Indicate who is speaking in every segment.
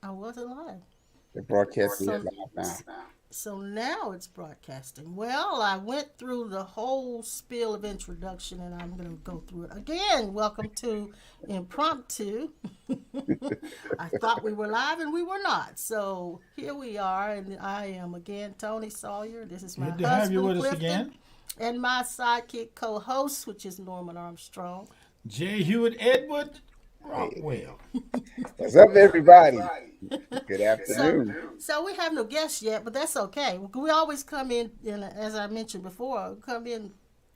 Speaker 1: I wasn't live.
Speaker 2: The broadcast is
Speaker 1: So,
Speaker 2: live now.
Speaker 1: so now it's broadcasting. Well, I went through the whole spiel of introduction and I'm going to go through it again. Welcome to Impromptu. I thought we were live and we were not. So here we are, and I am again Toni Sawyer. This is my
Speaker 3: Good to have you
Speaker 1: husband,
Speaker 3: with us
Speaker 1: Clifton,
Speaker 3: again.
Speaker 1: and my sidekick co host, which is Norman Armstrong.
Speaker 3: J. Hewitt Edward
Speaker 2: Hey,
Speaker 3: Rockwell.
Speaker 2: what's up, everybody? Good
Speaker 1: So,
Speaker 2: afternoon.
Speaker 1: so we have no guests yet, but that's okay. We always come in, as I mentioned before, we come in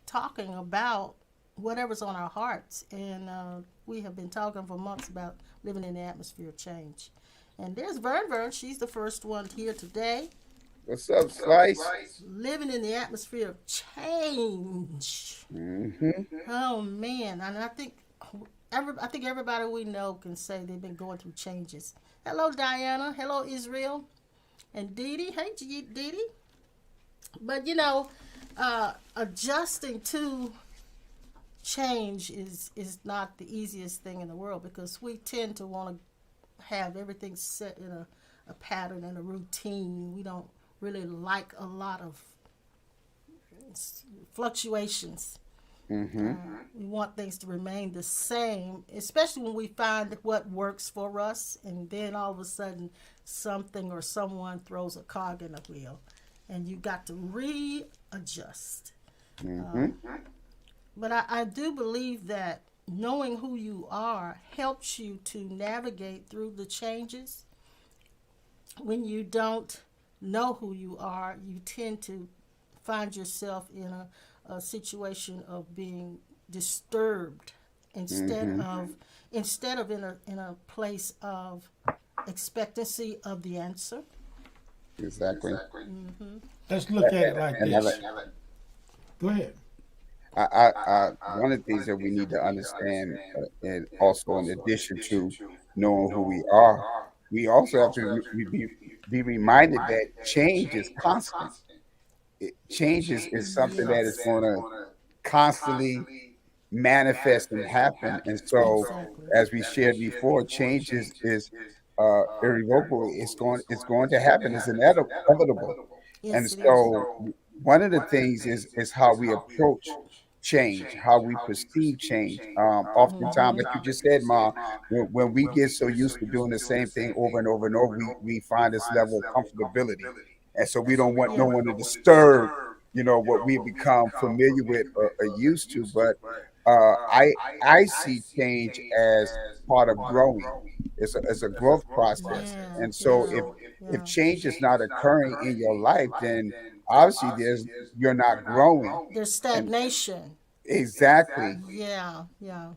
Speaker 1: talking about whatever's on our hearts, and we have been talking for months about living in the atmosphere of change. And there's Vern Vern. She's the first one here today,
Speaker 2: What's up, Slice?
Speaker 1: living in the atmosphere of change.
Speaker 2: Mm-hmm.
Speaker 1: Oh man, and I think everybody we know can say they've been going through changes. Hello, Diana. Hello, Israel. And Dee Dee. Hey, Dee Dee. But adjusting to change is not the easiest thing in the world because we tend to want to have everything set in a pattern and a routine. We don't really like a lot of fluctuations.
Speaker 2: Mm-hmm.
Speaker 1: We want things to remain the same, especially when we find what works for us, and then all of a sudden something or someone throws a cog in the wheel, and you got to readjust.
Speaker 2: Mm-hmm.
Speaker 1: But I do believe that knowing who you are helps you to navigate through the changes. When you don't know who you are, you tend to find yourself in a situation of being disturbed instead
Speaker 2: Mm-hmm.
Speaker 1: of in a place of expectancy of the answer.
Speaker 2: Exactly.
Speaker 3: Let's look at it like
Speaker 2: And
Speaker 3: this. Go ahead.
Speaker 2: one of the things that we need to understand, and also in addition to knowing who we also have to be reminded that change is constant. Change is something that is
Speaker 1: Yes.
Speaker 2: going to constantly manifest and happen. And so,
Speaker 1: Exactly.
Speaker 2: as we shared before, change is irrevocable. It's going to happen. It's inevitable. And
Speaker 1: Yes, it is.
Speaker 2: so, one of the things is how we approach change, how we perceive change. Oftentimes, like you just said, Ma, when we get so used to doing the same thing over and over and over, we find this level of comfortability, and so we don't want no one to disturb, what we become familiar with or used to. But uh, I I see change as part of growing. It's a growth process,
Speaker 1: Yeah,
Speaker 2: and so
Speaker 1: yeah,
Speaker 2: if
Speaker 1: yeah.
Speaker 2: change is not occurring in your life, then obviously you're not growing.
Speaker 1: There's
Speaker 2: And
Speaker 1: stagnation.
Speaker 2: exactly,
Speaker 1: Yeah, yeah.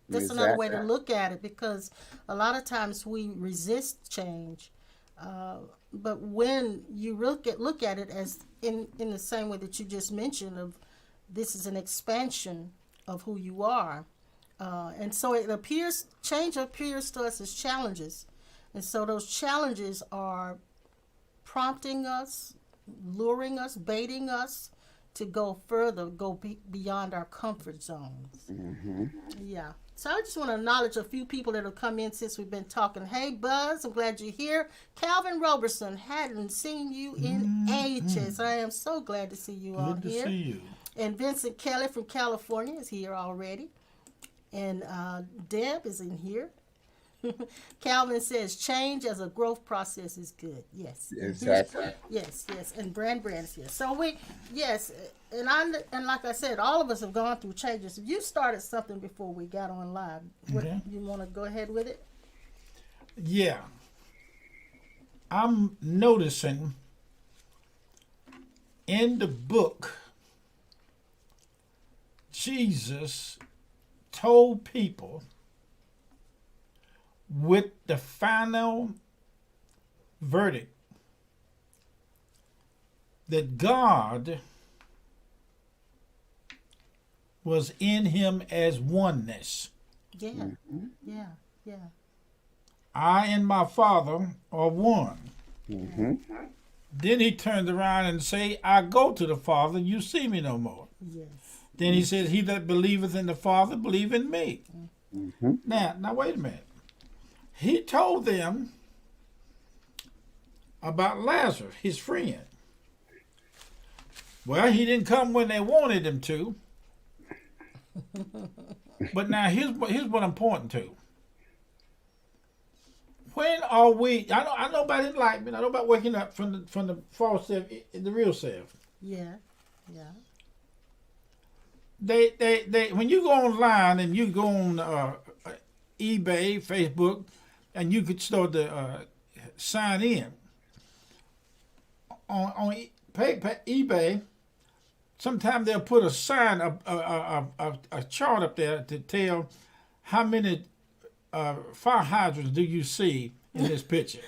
Speaker 1: That's another way to
Speaker 2: exactly.
Speaker 1: look at it because a lot of times we resist change. Uh, but when you look at it as in the same way that you just mentioned of this is an expansion of who you are, and so change appears to us as challenges, and so those challenges are prompting us, luring us, baiting us to go further, beyond our comfort zones.
Speaker 2: Hmm.
Speaker 1: Yeah. So I just want to acknowledge a few people that have come in since we've been talking. Hey, Buzz, I'm glad you're here. Calvin Roberson, hadn't seen you in ages. I am so glad to see you on
Speaker 3: Good to
Speaker 1: here.
Speaker 3: see you.
Speaker 1: And Vincent Kelly from California is here already. And Deb is in here. Calvin says change as a growth process is good. Yes.
Speaker 2: Exactly.
Speaker 1: Yes, yes, and Brand is here. So yes, and like I said, all of us have gone through changes. You started something before we got on live. What
Speaker 3: Okay.
Speaker 1: you want to go ahead with it?
Speaker 3: Yeah. I'm noticing in the book, Jesus told people with the final verdict that God was in him as oneness.
Speaker 1: Yeah,
Speaker 2: Hmm.
Speaker 1: yeah, yeah.
Speaker 3: I and my Father are one.
Speaker 2: Hmm.
Speaker 3: Then he turned around and say, I go to the Father, you see me no more.
Speaker 1: Yes.
Speaker 3: Then he says, he that believeth in the Father, believe in me.
Speaker 2: Hmm.
Speaker 3: Now wait a minute. He told them about Lazarus, his friend. Well, he didn't come when they wanted him to. But now here's what I'm pointing to. When are we? I know about enlightenment. I know about waking up from the false self, the real self.
Speaker 1: Yeah.
Speaker 3: They when you go online and you go on eBay, Facebook, and you could start to sign in on eBay. Sometimes they'll put a sign, a chart up there to tell how many fire hydrants do you see in this picture.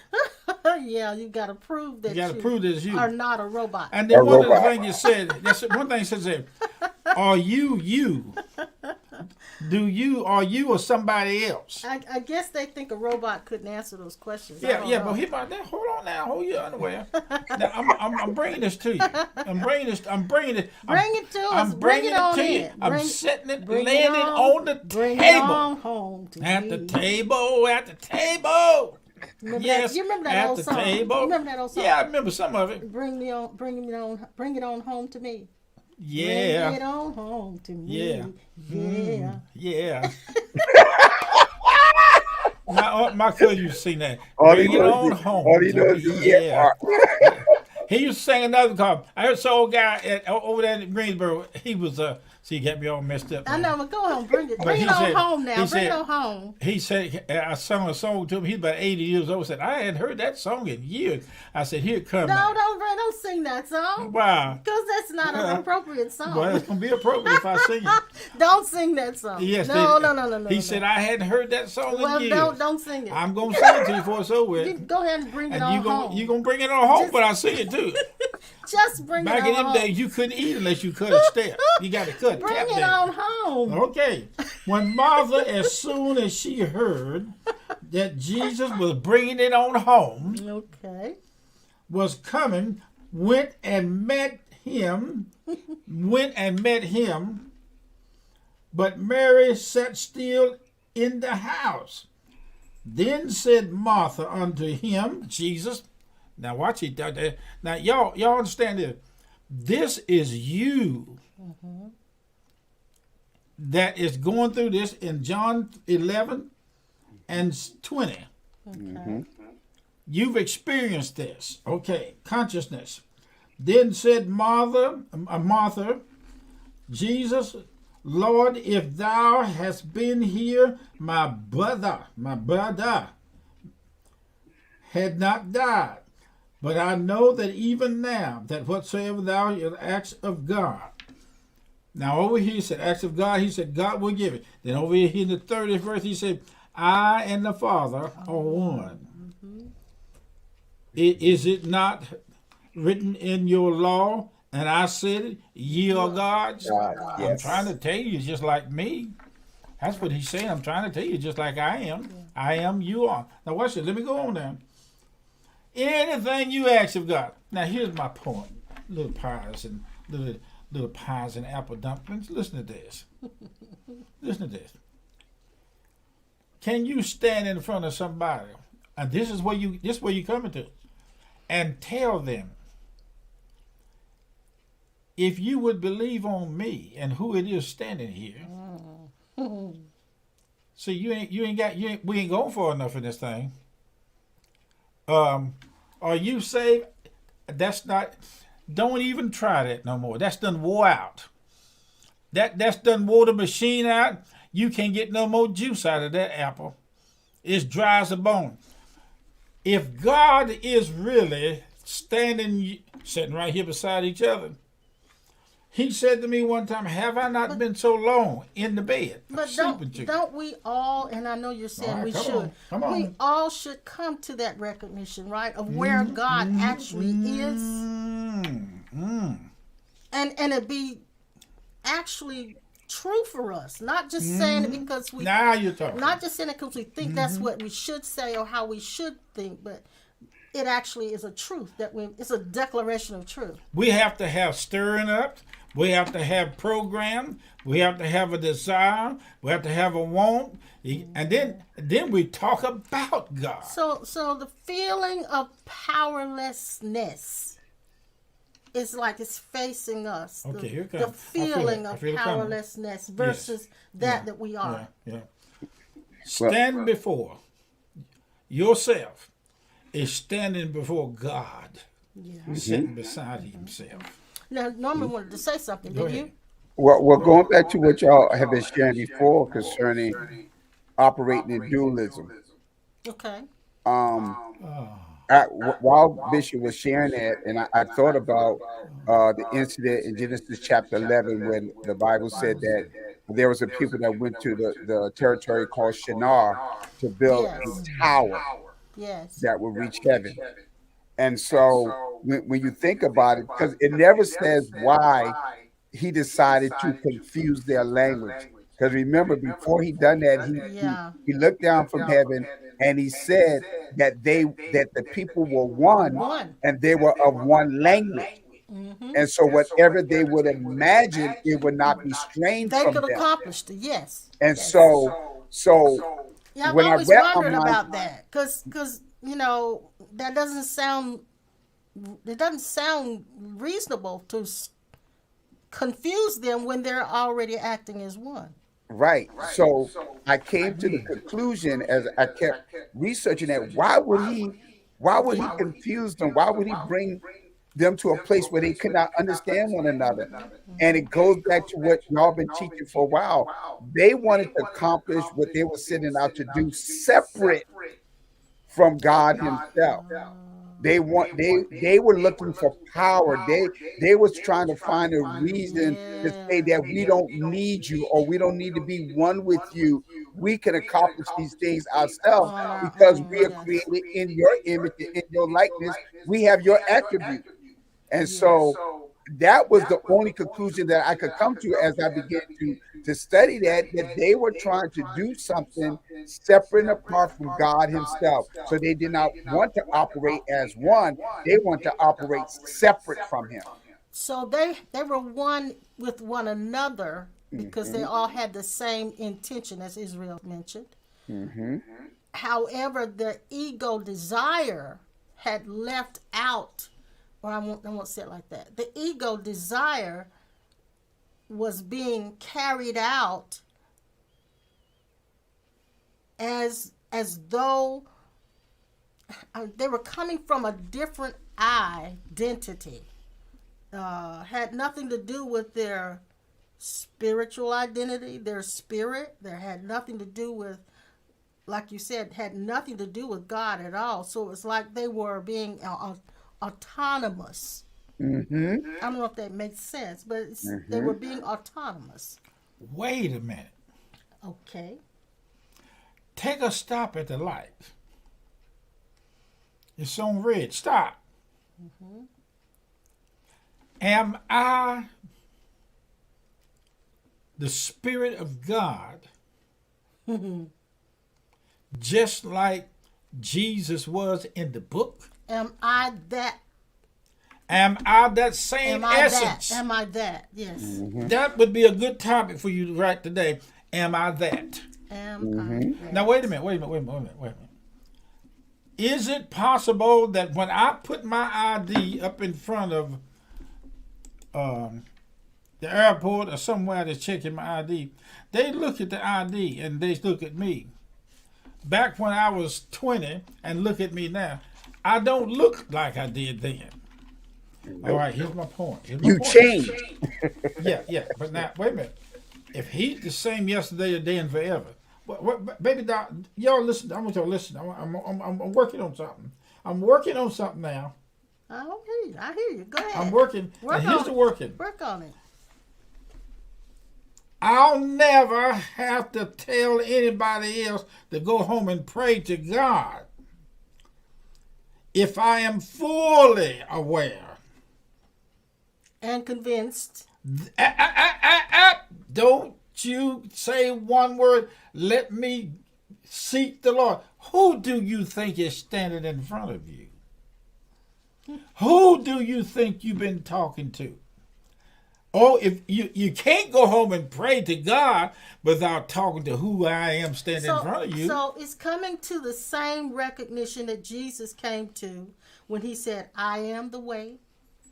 Speaker 1: Yeah, you got to prove that
Speaker 3: you
Speaker 1: are not a robot.
Speaker 3: And then one of the things you said, one thing it says, are you? Are you or somebody else?
Speaker 1: I guess they think a robot couldn't answer those questions.
Speaker 3: But hold on now, hold your underwear. Now, I'm bringing this to you. I'm bringing it to us.
Speaker 1: Bring it on in.
Speaker 3: I'm setting it, laying it on the
Speaker 1: bring
Speaker 3: table.
Speaker 1: It on home to
Speaker 3: at
Speaker 1: me.
Speaker 3: the table. Yes,
Speaker 1: you remember that
Speaker 3: at
Speaker 1: old
Speaker 3: the
Speaker 1: song?
Speaker 3: table.
Speaker 1: You remember that old song?
Speaker 3: Yeah, I remember some of it.
Speaker 1: Bring it on home to me.
Speaker 3: Yeah.
Speaker 1: Bring it on home to me.
Speaker 3: Yeah.
Speaker 1: Yeah.
Speaker 3: Yeah. my cousin used to sing that.
Speaker 2: Bring
Speaker 3: it on home.
Speaker 2: All he knows is yeah.
Speaker 3: He used to sing another call. I heard some old guy over there in Greensboro. He was see, he got me all messed up.
Speaker 1: I know, but go on, bring it on home now. Bring it on home.
Speaker 3: He said, I sung a song to him. He's about 80 years old. Said, I hadn't heard that song in years. I said, here it comes.
Speaker 1: No, don't sing that song.
Speaker 3: Why?
Speaker 1: Because that's not an appropriate song.
Speaker 3: Well, it's going to be appropriate if I sing it.
Speaker 1: Don't sing that song.
Speaker 3: Yes,
Speaker 1: no.
Speaker 3: He said, I hadn't heard that song in years.
Speaker 1: Well, don't sing it.
Speaker 3: I'm going to sing it to you before it's over with.
Speaker 1: Go ahead and bring it on home.
Speaker 3: You're going to bring it on home, but I'll sing it too.
Speaker 1: Just bring
Speaker 3: Back
Speaker 1: it on home.
Speaker 3: Back in them days, you couldn't eat unless you cut a step. You got to cut.
Speaker 1: Bring it on home.
Speaker 3: Okay. When Martha, as soon as she heard that Jesus was bringing it on home, was coming, went and met him, but Mary sat still in the house. Then said Martha unto him, Jesus. Now watch it. Now y'all understand this. This is you that is going through this in John 11 and 20.
Speaker 1: Okay.
Speaker 3: You've experienced this. Okay, consciousness. Then said Martha, Jesus, Lord, if thou hast been here, my brother had not died. But I know that even now, that whatsoever thou ask of God. Now over here he said, acts of God, he said, God will give it. Then over here in the 30th verse, he said, I and the Father are one. Is it not written in your law? And I said it, ye are gods.
Speaker 2: Yes.
Speaker 3: I'm trying to tell you, just like me. That's what he's saying. I'm trying to tell you, just like I am. I am, you are. Now watch it. Let me go on now. Anything you ask of God. Now here's my point. Little pies and little pies and apple dumplings. Listen to this. Listen to this. Can you stand in front of somebody, and this is where you coming to, and tell them, if you would believe on me and who it is standing here. See, we ain't going for enough in this thing. Are you saved? That's not. Don't even try that no more. That's done wore out. That's done wore the machine out. You can't get no more juice out of that apple. It's dry as a bone. If God is really sitting right here beside each other, he said to me one time, have I not been so long in the bed?
Speaker 1: But don't we all, and I know you're saying we should,
Speaker 3: come on.
Speaker 1: We all should come to that recognition, right, of where God actually is. And it be actually true for us, not just saying it because we,
Speaker 3: now you're talking.
Speaker 1: Not just saying it because we think that's what we should say or how we should think, but it actually is a truth, it's a declaration of truth.
Speaker 3: We have to have stirring up. We have to have program. We have to have a desire. We have to have a want. And then we talk about God.
Speaker 1: So the feeling of powerlessness is like it's facing us.
Speaker 3: Okay, here it
Speaker 1: The
Speaker 3: comes.
Speaker 1: feeling
Speaker 3: I
Speaker 1: of
Speaker 3: feel it coming.
Speaker 1: powerlessness versus that we are.
Speaker 3: Yeah. Stand before yourself is standing before God, sitting beside himself.
Speaker 1: Now, Norman wanted to say something,
Speaker 3: Go
Speaker 1: did
Speaker 3: ahead.
Speaker 1: you?
Speaker 2: Well, going back to what y'all have been sharing before concerning operating in dualism.
Speaker 1: Okay.
Speaker 2: While Bishop was sharing that, and I thought about the incident in Genesis chapter 11 when the Bible said that there was a people that went to the territory called Shinar to build a tower
Speaker 1: Yes.
Speaker 2: that would reach heaven. And so when you think about it, because it never says why he decided to confuse their language. Because remember, before he done that, he looked down from heaven and he said that the people were one and they were of one language. And so whatever they would imagine, it would not be strange
Speaker 1: They
Speaker 2: from
Speaker 1: could
Speaker 2: them.
Speaker 1: accomplish it, yes.
Speaker 2: And
Speaker 1: yes.
Speaker 2: so
Speaker 1: Yeah, I've
Speaker 2: when
Speaker 1: always
Speaker 2: I read
Speaker 1: wondered
Speaker 2: my mind,
Speaker 1: about that because that doesn't sound reasonable to confuse them when they're already acting as one.
Speaker 2: right. So I came to the conclusion as I kept researching that why would he confuse them? Why would he bring them to a place where they could not understand one another? And it goes back to what y'all been teaching for a while. They wanted to accomplish what they were setting out to do separate from God himself. They were looking for power. They was trying to find a reason to say that we don't need you or we don't need to be one with you. We can accomplish these things ourselves because we are created in your image and in your likeness. We have your attributes. And so that was the only conclusion that I could come to as I began to study that they were trying to do something separate and apart from God himself. So they did not want to operate as one. They want to operate separate from him.
Speaker 1: So they were one with one another because they all had the same intention, as Israel mentioned. However, their ego desire had left out, or I won't say it like that. The ego desire was being carried out as though they were coming from a different identity. Had nothing to do with their spiritual identity, their spirit. There had nothing to do with, like you said, had nothing to do with God at all. So it was like they were being autonomous. I don't know if that makes sense, but they were being autonomous.
Speaker 3: Wait a minute.
Speaker 1: Okay.
Speaker 3: Take a stop at the light. It's on red. Stop. Am I the Spirit of God just like Jesus was in the book?
Speaker 1: Am I that?
Speaker 3: Am I that same
Speaker 1: Am I
Speaker 3: essence?
Speaker 1: that? Am I that? Yes.
Speaker 3: That would be a good topic for you to write today. Am I that?
Speaker 1: Am I that?
Speaker 3: Now wait a minute. Is it possible that when I put my ID up in front of the airport or somewhere that's checking my ID, they look at the ID and they look at me? Back when I was 20 and look at me now, I don't look like I did then. All right, here's my point.
Speaker 2: You changed.
Speaker 3: Yeah, but now wait a minute. If he's the same yesterday, today, and forever, baby, doc, y'all listen. I want y'all to listen. I'm working on something. I'm working on something now.
Speaker 1: I hear you. Go ahead.
Speaker 3: I'm working.
Speaker 1: Work
Speaker 3: And here's
Speaker 1: on
Speaker 3: the
Speaker 1: it.
Speaker 3: working.
Speaker 1: Work on it.
Speaker 3: I'll never have to tell anybody else to go home and pray to God if I am fully aware.
Speaker 1: And convinced.
Speaker 3: Don't you say one word. Let me seek the Lord. Who do you think is standing in front of you? Who do you think you've been talking to? Oh, if you can't go home and pray to God without talking to who I am standing in front of you.
Speaker 1: So it's coming to the same recognition that Jesus came to when he said, I am the way,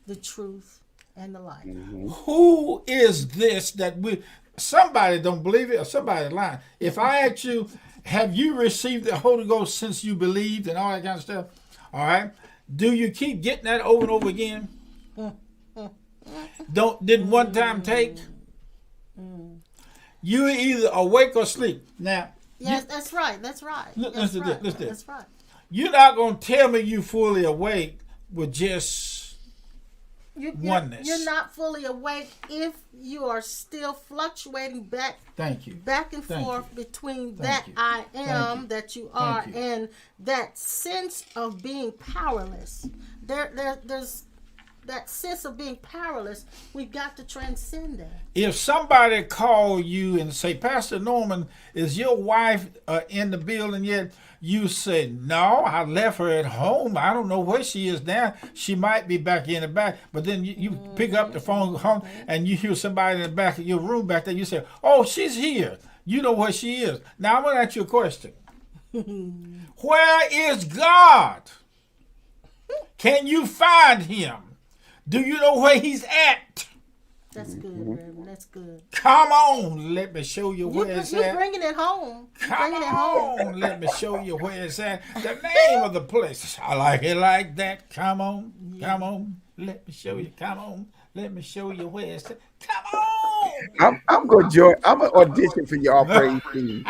Speaker 1: the truth, and the life.
Speaker 2: Mm-hmm.
Speaker 3: Who is this that somebody don't believe it or somebody lying? If I ask you, have you received the Holy Ghost since you believed and all that kind of stuff? All right. Do you keep getting that over and over again? Didn't one time take? You either awake or sleep. Now,
Speaker 1: yes, that's right. That's right. That's right.
Speaker 3: You're not going to tell me you fully awake with just oneness.
Speaker 1: You're not fully awake if you are still fluctuating back.
Speaker 3: Thank you.
Speaker 1: Back and forth between that
Speaker 3: you.
Speaker 1: I am that you are
Speaker 3: you.
Speaker 1: and that sense of being powerless. There's that sense of being powerless. We've got to transcend that.
Speaker 3: If somebody call you and say, Pastor Norman, is your wife in the building yet? You say, no, I left her at home. I don't know where she is now. She might be back in the back. But then you pick up the phone home and you hear somebody in the back of your room back there. You say, oh, she's here. You know where she is. Now I'm going to ask you a question. Where is God? Can you find him? Do you know where he's at?
Speaker 1: That's good, Reverend. That's good.
Speaker 3: Come on, let me show you where it's
Speaker 1: You're
Speaker 3: at.
Speaker 1: bringing it home.
Speaker 3: Come on, let me show you where it's at. The name of the place. I like it like that. Come on, let me show you. Come on, let me show you where it's at. Come on.
Speaker 2: I'm going to join. I'm going to audition for your praise team.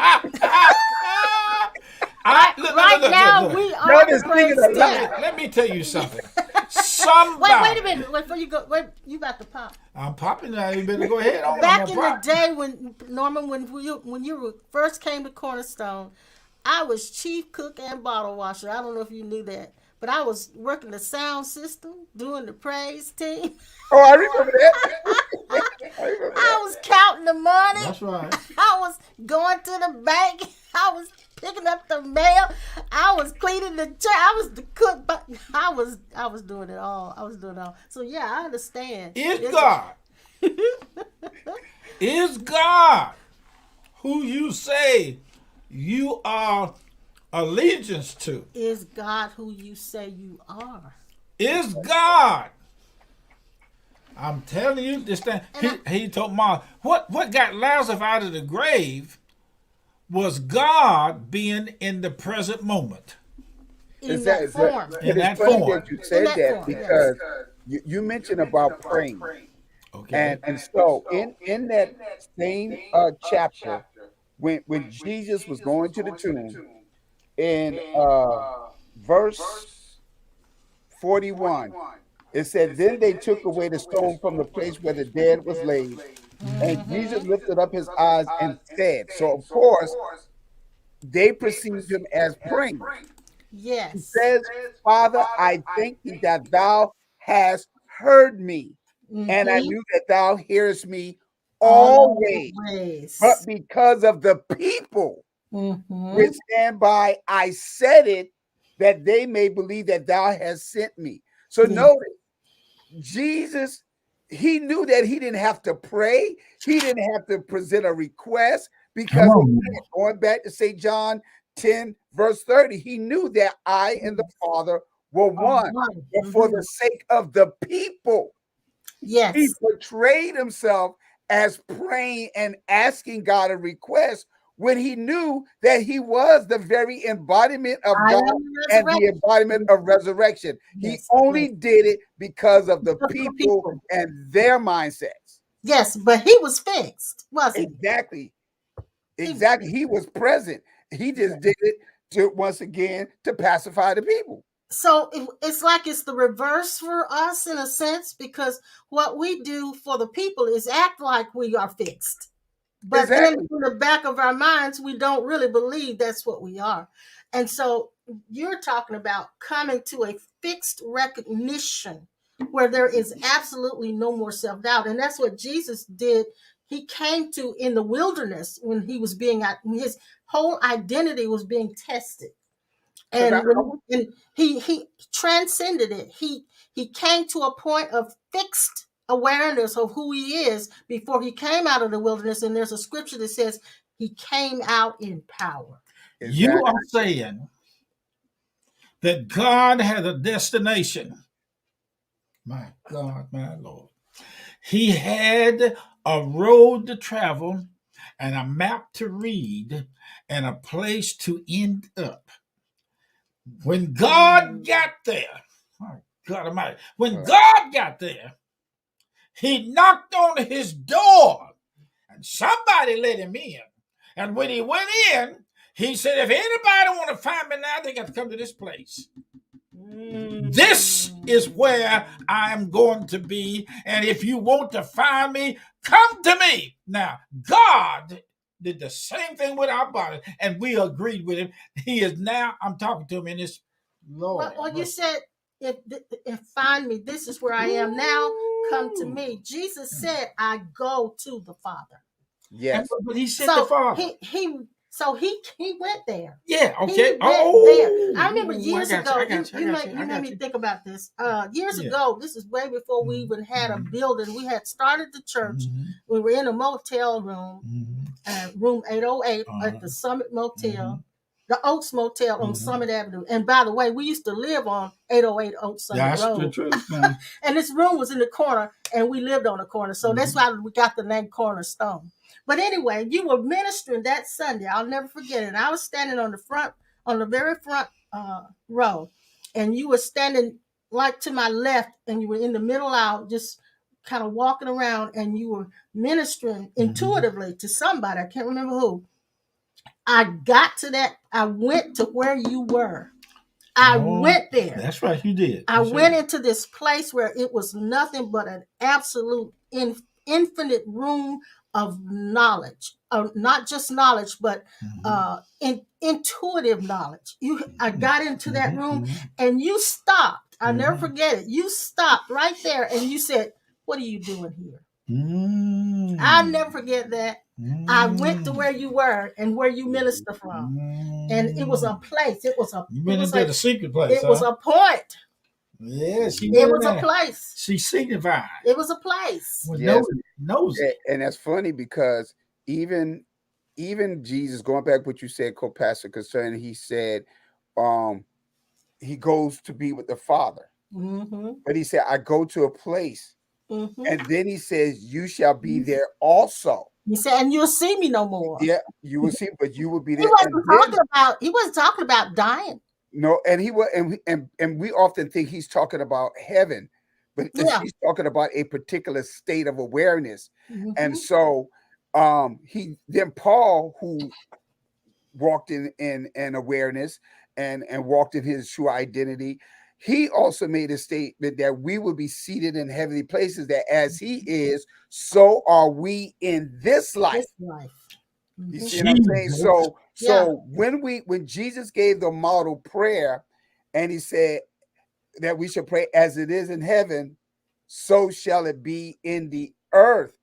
Speaker 1: Right now, we are the praise team.
Speaker 3: Let me tell you something. Somebody.
Speaker 1: Wait a minute. Before you go, you about to pop.
Speaker 3: I'm popping now. You better go ahead.
Speaker 1: Back in the day when Norman, when you first came to Cornerstone, I was chief cook and bottle washer. I don't know if you knew that, but I was working the sound system, doing the praise team.
Speaker 2: Oh, I remember that.
Speaker 1: I was counting the money.
Speaker 3: That's right.
Speaker 1: I was going to the bank. I was picking up the mail. I was cleaning the chair. I was the cook, but I was doing it all. So yeah, I understand.
Speaker 3: Is God who you say you are allegiance to?
Speaker 1: Is God who you say you are?
Speaker 3: Is God? I'm telling you this thing. He told Mom, what got Lazarus out of the grave was God being in the present moment.
Speaker 1: In that form.
Speaker 3: In that
Speaker 2: funny
Speaker 3: form.
Speaker 2: that you said that because you mentioned about praying.
Speaker 3: Okay.
Speaker 2: And so in that same chapter, when Jesus was going to the tomb, in verse 41, it said, then they took away the stone from the place where the dead was laid. And Jesus lifted up his eyes and said, so of course, they perceived him as praying.
Speaker 1: Yes.
Speaker 2: He says, Father, I thank thee that thou hast heard me. And I knew that thou hearest me always. But because of the people which stand by, I said it, that they may believe that thou hast sent me. So notice, Jesus, he knew that he didn't have to pray. He didn't have to present a request because going back to St. John 10, verse 30, he knew that I and the Father were one. But for the sake of the people, he portrayed himself as praying and asking God a request when he knew that he was the very embodiment of God and the embodiment of resurrection. He only did it because of the people and their mindsets.
Speaker 1: Yes, but he was fixed, wasn't
Speaker 2: he? Exactly. He was present. He just did it to once again to pacify the people.
Speaker 1: So it's like it's the reverse for us in a sense, because what we do for the people is act like we are fixed. But then in the back of our minds, we don't really believe that's what we are. And so you're talking about coming to a fixed recognition where there is absolutely no more self-doubt. And that's what Jesus did. He came to in the wilderness when he was his whole identity was being tested. And he transcended it. He came to a point of fixed awareness of who he is before he came out of the wilderness. And there's a scripture that says he came out in power.
Speaker 3: You
Speaker 2: Exactly.
Speaker 3: are saying that God had a destination. My God, my Lord. He had a road to travel and a map to read and a place to end up. When God got there, my God Almighty, when God got there, he knocked on his door and somebody let him in. And when he went in, he said, if anybody want to find me now, they got to come to this place. This is where I'm going to be. And if you want to find me, come to me. Now, God did the same thing with our body, and we agreed with him. He is now, I'm talking to him in this Lord.
Speaker 1: Well, you said, if find me, this is where I am now, come to me. Jesus said, I go to the Father.
Speaker 2: Yes.
Speaker 3: But he said the Father.
Speaker 1: He went there.
Speaker 3: Yeah, okay.
Speaker 1: He went there. I remember years ago, you made me think about this. Years ago, this is way before we even had a building. We had started the church. We were in a motel room, room 808 at the Summit Motel, the Oaks Motel on Summit Avenue. And by the way, we used to live on 808 Oaks Summit Road.
Speaker 3: That's the truth.
Speaker 1: And this room was in the corner, and we lived on the corner. So that's why we got the name Cornerstone. But anyway, you were ministering that Sunday. I'll never forget it. And I was standing on the very front row, and you were standing like to my left, and you were in the middle aisle, just kind of walking around, and you were ministering intuitively to somebody. I can't remember who. I got to that. I went to where you were. I went there.
Speaker 3: That's right, you did.
Speaker 1: I went into this place where it was nothing but an absolute infinite room of knowledge, not just knowledge, but intuitive knowledge. I got into that room, and you stopped. I'll never forget it. You stopped right there, and you said, "What are you doing here?" I'll never forget that. I went to where you were and where you minister from, and it was a place. It was a.
Speaker 3: You went into the secret place.
Speaker 1: It was a point.
Speaker 3: Yes,
Speaker 1: it was a place.
Speaker 3: She signified.
Speaker 1: It was a place.
Speaker 3: Well,
Speaker 2: Yes.
Speaker 3: knows it.
Speaker 2: And that's funny because even Jesus, going back what you said, co-pastor, concerning, he said, he goes to be with the Father, but he said, I go to a place, and then he says, you shall be there also.
Speaker 1: He said, and you'll see me no more.
Speaker 2: Yeah, you will see, but you will be there.
Speaker 1: He wasn't talking about dying.
Speaker 2: No, and he was, and we often think he's talking about heaven, but he's talking about a particular state of awareness. And so Paul, who walked in awareness and walked in his true identity, he also made a statement that we will be seated in heavenly places, that as he is, so are we in this life. You see what I'm saying? So when Jesus gave the model prayer, and he said that we should pray as it is in heaven, so shall it be in the earth.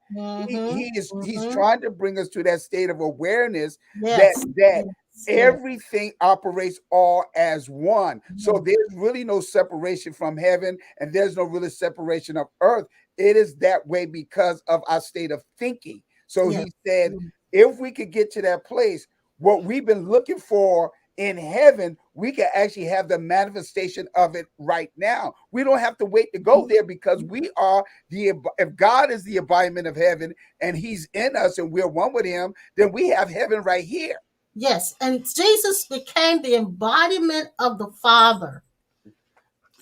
Speaker 2: He's trying to bring us to that state of awareness that everything operates all as one. So there's really no separation from heaven, and there's no really separation of earth. It is that way because of our state of thinking. So he said, if we could get to that place, what we've been looking for in heaven, we can actually have the manifestation of it right now. We don't have to wait to go there, because we are if God is the embodiment of heaven and he's in us and we're one with him, then we have heaven right here.
Speaker 1: Yes, and Jesus became the embodiment of the Father.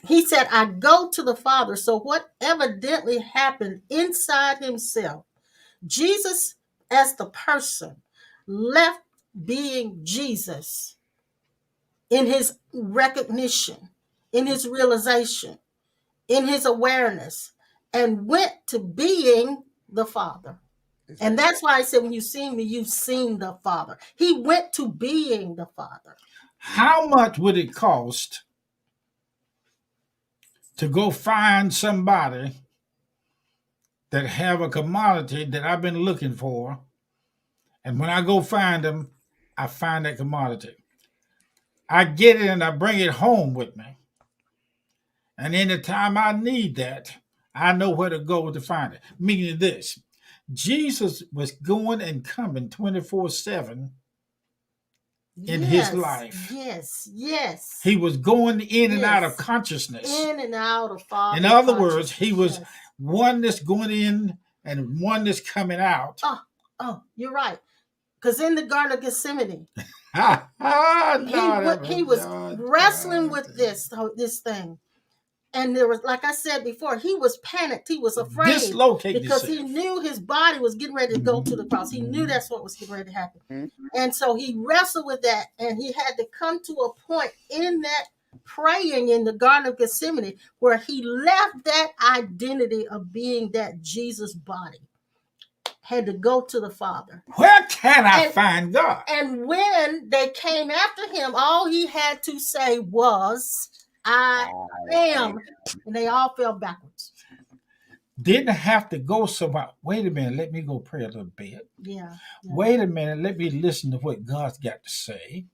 Speaker 1: He said, I go to the Father. So what evidently happened inside himself, Jesus as the person left being Jesus in his recognition, in his realization, in his awareness, and went to being the Father. And that's why I said, when you've seen me, you've seen the Father. He went to being the Father.
Speaker 3: How much would it cost to go find somebody that have a commodity that I've been looking for? And when I go find them, I find that commodity. I get it and I bring it home with me. And any time I need that, I know where to go to find it. Meaning this, Jesus was going and coming 24/7 in his
Speaker 1: Yes,
Speaker 3: life.
Speaker 1: yes, yes,
Speaker 3: He was going in and out of
Speaker 1: yes.
Speaker 3: consciousness.
Speaker 1: In and out of
Speaker 3: In
Speaker 1: Father
Speaker 3: other words, he
Speaker 1: consciousness.
Speaker 3: was
Speaker 1: Yes.
Speaker 3: one that's going in and one that's coming out.
Speaker 1: Oh, you're right. Because in the Garden of Gethsemane, he was wrestling with this thing. And there was, like I said before, he was panicked. He was afraid
Speaker 3: Dislocate
Speaker 1: because he
Speaker 3: yourself.
Speaker 1: knew his body was getting ready to go to the cross. He knew that's what was getting ready to happen.
Speaker 2: Mm-hmm.
Speaker 1: And so he wrestled with that, and he had to come to a point in that praying in the Garden of Gethsemane where he left that identity of being that Jesus body, had to go to the Father.
Speaker 3: Where can I find God?
Speaker 1: And when they came after him, all he had to say was, I am. And they all fell backwards.
Speaker 3: Didn't have to go somewhere. Wait a minute, let me go pray a little bit.
Speaker 1: Yeah.
Speaker 3: Wait a minute, let me listen to what God's got to say.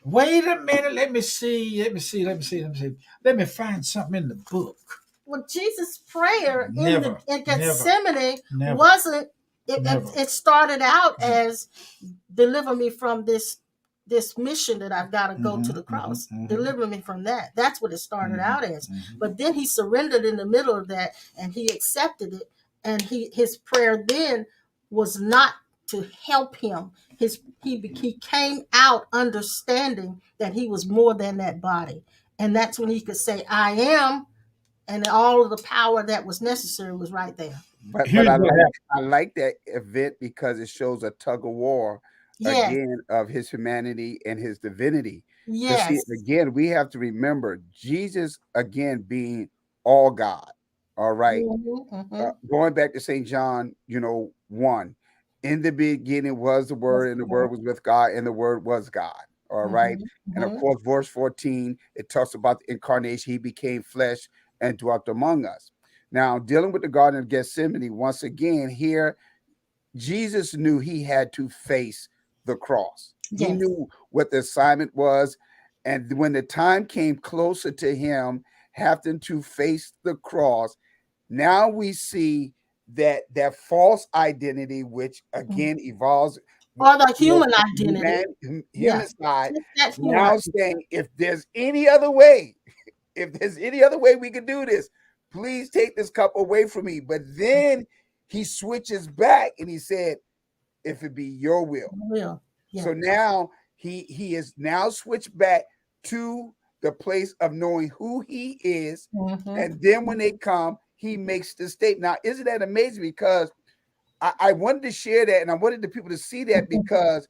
Speaker 3: Wait a minute, let me see. Let me find something in the book.
Speaker 1: Well, Jesus' prayer in Gethsemane
Speaker 3: never,
Speaker 1: wasn't, it started out as, deliver me from this mission that I've got to go to the cross. Deliver me from that. That's what it started out as. But then he surrendered in the middle of that, and he accepted it. And his prayer then was not to help him. He came out understanding that he was more than that body. And that's when he could say, I am, and all of the power that was necessary was right there.
Speaker 2: But I like that event because it shows a tug of war again of his humanity and his divinity.
Speaker 1: Yes.
Speaker 2: See, again, we have to remember Jesus again being all God. All right. Going back to St. John, 1. In the beginning was the Word, and the Word was with God, and the Word was God. All right. And of course, verse 14, it talks about the incarnation. He became flesh and dwelt among us. Now, dealing with the Garden of Gethsemane, once again, here, Jesus knew he had to face the cross. He knew what the assignment was. And when the time came closer to him having to face the cross, now we see that false identity, which again evolves,
Speaker 1: or the human identity,
Speaker 2: human side, now saying, if there's any other way, we could do this, please take this cup away from me. But then he switches back and he said, if it be your will. So now he is now switched back to the place of knowing who he is. And then when they come, he makes the statement. Now, isn't that amazing? Because I wanted to share that, and I wanted the people to see that, because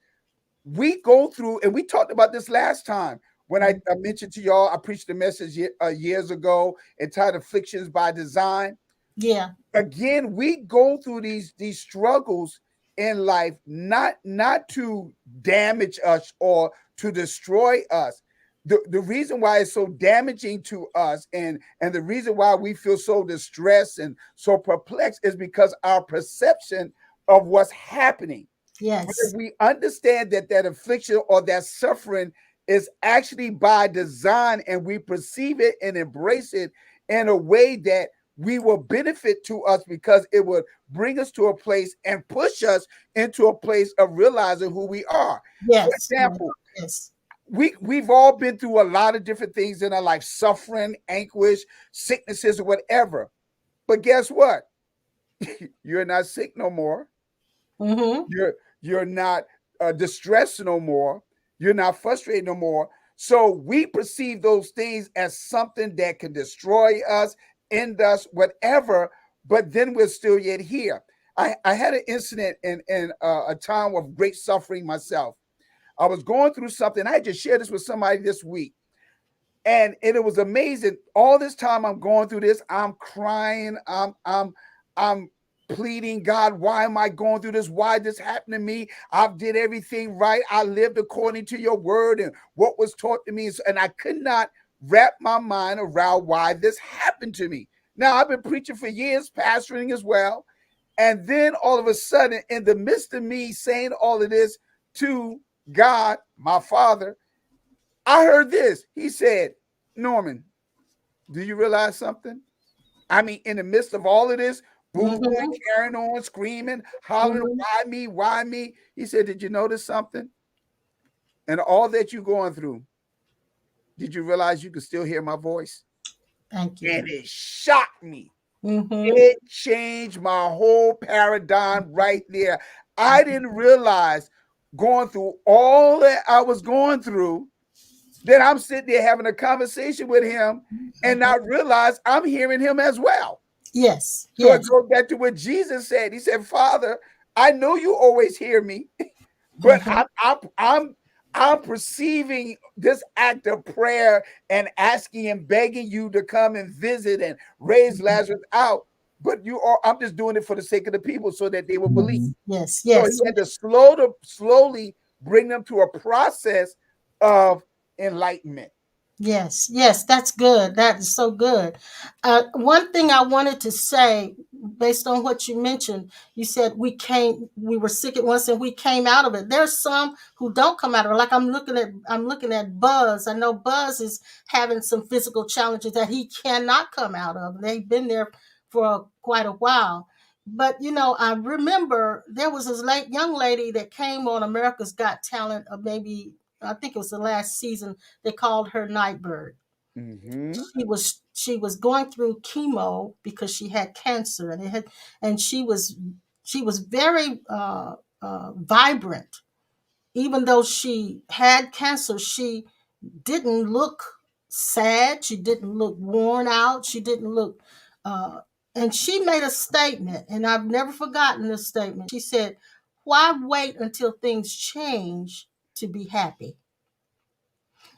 Speaker 2: we go through, and we talked about this last time when I mentioned to y'all, I preached a message years ago entitled Afflictions by Design.
Speaker 1: Yeah.
Speaker 2: Again, we go through these struggles in life, not to damage us or to destroy us. The reason why it's so damaging to us and the reason why we feel so distressed and so perplexed is because our perception of what's happening.
Speaker 1: Yes.
Speaker 2: But if we understand that affliction or that suffering is actually by design, and we perceive it and embrace it in a way that we will benefit to us, because it would bring us to a place and push us into a place of realizing who we are.
Speaker 1: Yes.
Speaker 2: For example, we've all been through a lot of different things in our life, suffering, anguish, sicknesses, or whatever. But guess what? You're not sick no more. You're not distressed no more. You're not frustrated no more. So we perceive those things as something that can destroy us, end us, whatever. But then we're still yet here. I had an incident in a time of great suffering myself. I was going through something. I just shared this with somebody this week. And it was amazing. All this time I'm going through this, I'm crying. I'm pleading, God, why am I going through this? Why this happened to me? I did everything right. I lived according to your word and what was taught to me. And I could not wrap my mind around why this happened to me. Now, I've been preaching for years, pastoring as well. And then all of a sudden, in the midst of me saying all of this to God, my Father, I heard this. He said, Norman, do you realize something? I mean, in the midst of all of this, boo-hooing,
Speaker 1: Mhm.
Speaker 2: carrying on, screaming, hollering,
Speaker 1: Mhm.
Speaker 2: why me? Why me? He said, did you notice something? And all that you're going through, did you realize you could still hear my voice?
Speaker 1: Thank you.
Speaker 2: And it shocked me.
Speaker 1: Mhm.
Speaker 2: It changed my whole paradigm right there. I didn't realize going through all that I was going through, that I'm sitting there having a conversation with him and not realize I'm hearing him as well.
Speaker 1: Yes.
Speaker 2: So it
Speaker 1: Yes.
Speaker 2: goes back to what Jesus said. He said, Father, I know you always hear me, but
Speaker 1: Mhm.
Speaker 2: I'm perceiving this act of prayer and asking and begging you to come and visit and raise Lazarus out. But I'm just doing it for the sake of the people so that they will believe.
Speaker 1: Yes.
Speaker 2: So he
Speaker 1: Yes.
Speaker 2: had to slowly bring them to a process of enlightenment.
Speaker 1: Yes, yes, that's good. That is so good. One thing I wanted to say, based on what you mentioned, you said we were sick at once, and we came out of it. There's some who don't come out of it. Like I'm looking at Buzz. I know Buzz is having some physical challenges that he cannot come out of. They've been there for quite a while. But I remember there was this young lady that came on America's Got Talent, maybe I think it was the last season. They called her Nightbird.
Speaker 2: Mm-hmm.
Speaker 1: She was going through chemo because she had cancer, and she was very vibrant. Even though she had cancer, she didn't look sad. She didn't look worn out. She didn't look. And she made a statement, and I've never forgotten this statement. She said, "Why wait until things change to be happy?"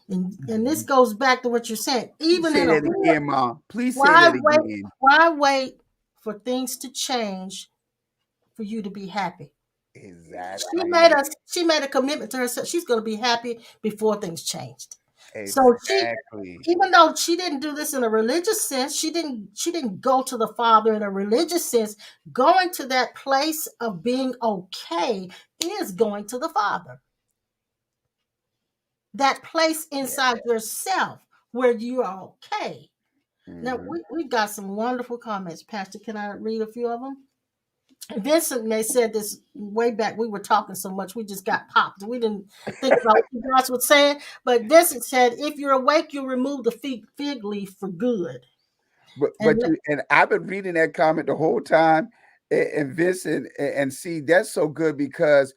Speaker 1: And this goes back to what you're saying. Even
Speaker 2: Say
Speaker 1: in a
Speaker 2: that again, Mom. Please say
Speaker 1: why
Speaker 2: that
Speaker 1: wait?
Speaker 2: again.
Speaker 1: Why wait for things to change for you to be happy? She made
Speaker 2: Exactly.
Speaker 1: a she made a commitment to herself. She's going to be happy before things changed. So
Speaker 2: Exactly.
Speaker 1: even though she didn't do this in a religious sense, she didn't go to the Father in a religious sense. Going to that place of being okay is going to the Father. That place inside yourself where you are okay. Now,
Speaker 2: Mm-hmm.
Speaker 1: we've got some wonderful comments, Pastor. Can I read a few of them? Vincent May said this way back. We were talking so much, we just got popped. We didn't think about what you guys were saying. But Vincent said, if you're awake, you remove the fig leaf for good. And
Speaker 2: And I've been reading that comment the whole time, and Vincent, and see, that's so good because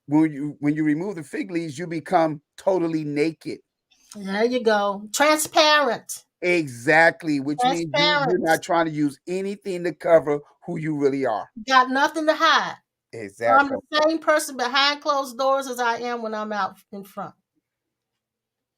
Speaker 2: when you remove the fig leaves, you become totally naked.
Speaker 1: there you go. Transparent.
Speaker 2: Exactly, which means you're
Speaker 1: Transparent.
Speaker 2: not trying to use anything to cover who you really are.
Speaker 1: Got nothing to hide. I'm
Speaker 2: Exactly.
Speaker 1: the same person behind closed doors as I am when I'm out in front.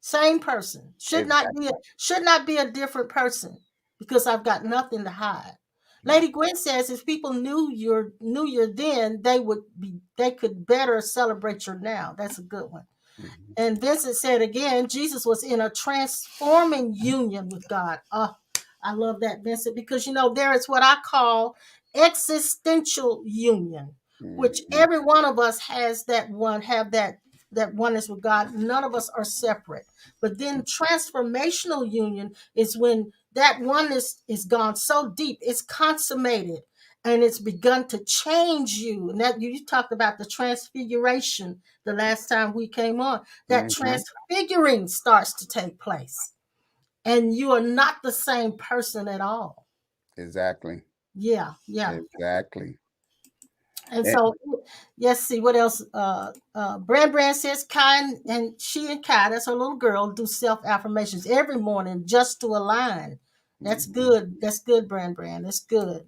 Speaker 1: Same person. Should not
Speaker 2: Exactly.
Speaker 1: be a different person because I've got nothing to hide. Lady Gwen says if people knew you're then, they could better celebrate your now. That's a good one.
Speaker 2: Mhm.
Speaker 1: And Vincent said again, Jesus was in a transforming union with God. Oh, I love that, Vincent, because there is what I call existential union, which
Speaker 2: Mhm.
Speaker 1: every one of us has that oneness with God. None of us are separate. But then transformational union is when that oneness is gone so deep, it's consummated and it's begun to change you. And that you talked about the transfiguration the last time we came on. That
Speaker 2: Mhm.
Speaker 1: transfiguring starts to take place. And you are not the same person at all.
Speaker 2: Exactly.
Speaker 1: Yeah, yeah.
Speaker 2: Exactly.
Speaker 1: And
Speaker 2: And,
Speaker 1: so, yes, see what else. Brand says Kai and Kai, that's her little girl, do self affirmations every morning just to align. That's
Speaker 2: mhm.
Speaker 1: good. That's good, Brand. That's good.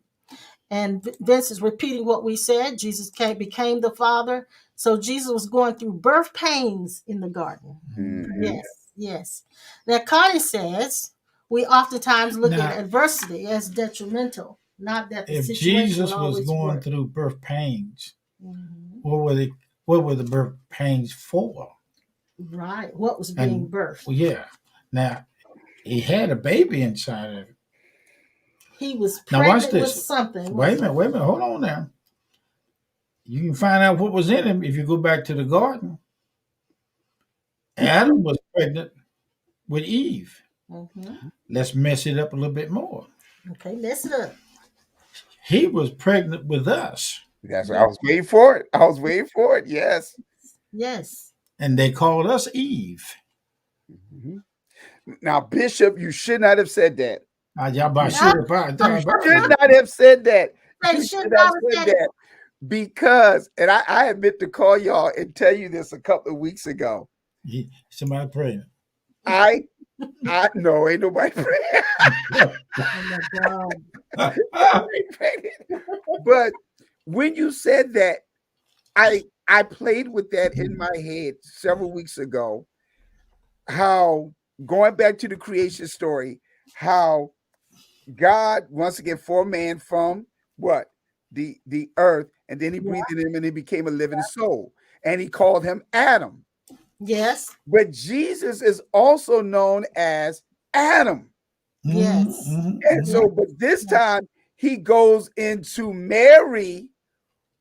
Speaker 1: And Vince is repeating what we said. Jesus became the Father. So Jesus was going through birth pains in the garden.
Speaker 2: Mhm.
Speaker 1: Yes, yes. Now, Connie says we oftentimes look at
Speaker 3: Now,
Speaker 1: adversity as detrimental, not that the
Speaker 3: if
Speaker 1: situation will
Speaker 3: Jesus was
Speaker 1: always
Speaker 3: going
Speaker 1: work.
Speaker 3: through birth pains,
Speaker 1: Mhm.
Speaker 3: what were they? What were the birth pains for?
Speaker 1: Right. What was being
Speaker 3: And
Speaker 1: birthed?
Speaker 3: well, yeah, now he had a baby inside of it.
Speaker 1: He was
Speaker 3: Now watch
Speaker 1: pregnant with
Speaker 3: this.
Speaker 1: something,
Speaker 3: Wait a
Speaker 1: wasn't
Speaker 3: minute. Wait a minute. Hold on now. You can find out what was in him if you go back to the garden. Adam was pregnant with Eve.
Speaker 1: he? Mm-hmm.
Speaker 3: Let's mess it up a little bit more.
Speaker 1: Okay, mess it up.
Speaker 3: He was pregnant with us,
Speaker 2: That's what I
Speaker 1: Yes.
Speaker 2: was waiting for it. I was waiting for it. Yes.
Speaker 1: Yes.
Speaker 3: and they called us Eve.
Speaker 2: Mhm. Now, Bishop, you should not have said that.
Speaker 3: Y'all about
Speaker 1: Ah,
Speaker 3: sure about
Speaker 2: You
Speaker 3: that.
Speaker 2: should not have said that.
Speaker 1: they
Speaker 2: You
Speaker 1: should
Speaker 2: should not have
Speaker 1: not have
Speaker 2: said
Speaker 1: said it.
Speaker 2: that because, and I admit to call y'all and tell you this a couple of weeks ago.
Speaker 3: Somebody pregnant.
Speaker 2: I no, ain't nobody praying.
Speaker 1: Oh my God.
Speaker 2: But when you said that, I played with that in my head several weeks ago. How going back to the creation story, how God once again formed man from what? The earth, and then he
Speaker 1: Yeah.
Speaker 2: breathed in him and he became a living soul. And he called him Adam.
Speaker 1: Yes.
Speaker 2: But Jesus is also known as Adam.
Speaker 1: Yes.
Speaker 2: And
Speaker 1: Yes.
Speaker 2: so, but this
Speaker 1: Yes.
Speaker 2: time he goes into Mary,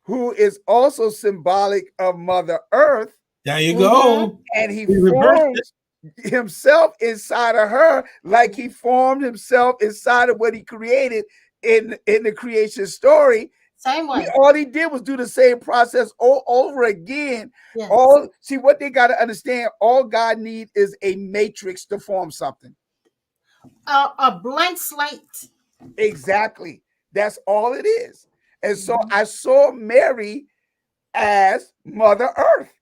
Speaker 2: who is also symbolic of Mother Earth,
Speaker 3: There you
Speaker 1: Mm-hmm.
Speaker 3: go.
Speaker 2: and he
Speaker 3: We reversed it.
Speaker 2: forms himself inside of her like he formed himself inside of what he created in the creation story.
Speaker 1: Same way.
Speaker 2: All he did was do the same process all over again.
Speaker 1: Yes.
Speaker 2: All see what they got to understand. All God needs is a matrix to form something.
Speaker 1: A blank slate.
Speaker 2: Exactly. That's all it is. And so
Speaker 1: Mhm.
Speaker 2: I saw Mary as Mother Earth.